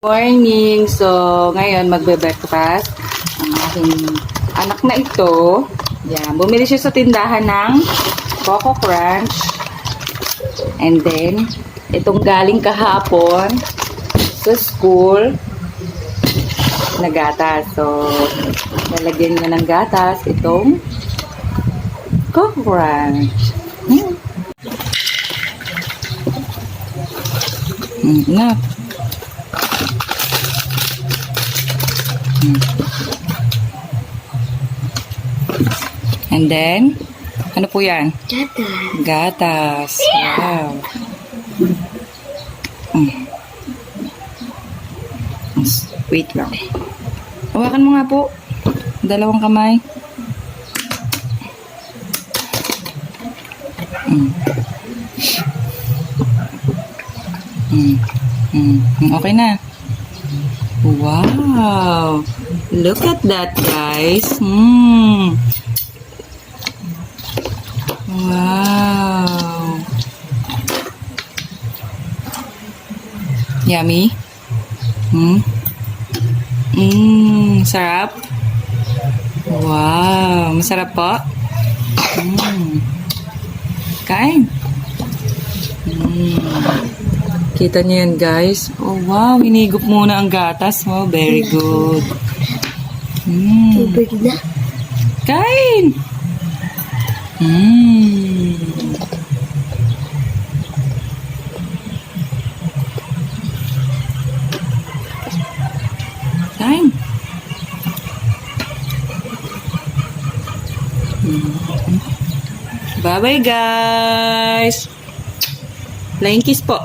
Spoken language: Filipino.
Morning! So, ngayon magbe-breakfast ang aking anak na ito. Yan. Bumili siya sa tindahan ng Coco Crunch. And then, itong galing kahapon sa school na gatas. So, lalagyan niya ng gatas itong Coco Crunch. Na. And then, ano po yan? Gatas. Gatas. Wow. Wait lang. Hawakan mo nga po. Dalawang kamay. Okay na. Wow! Look at that, guys. Wow! Yummy? Sarap? Wow! Masarap po? Kain! Kita niyo yan, guys. Oh, wow. Hinigop muna ang gatas mo. Very good. Tubig na. Kain! Kain! Bye-bye, guys! Flying kiss po.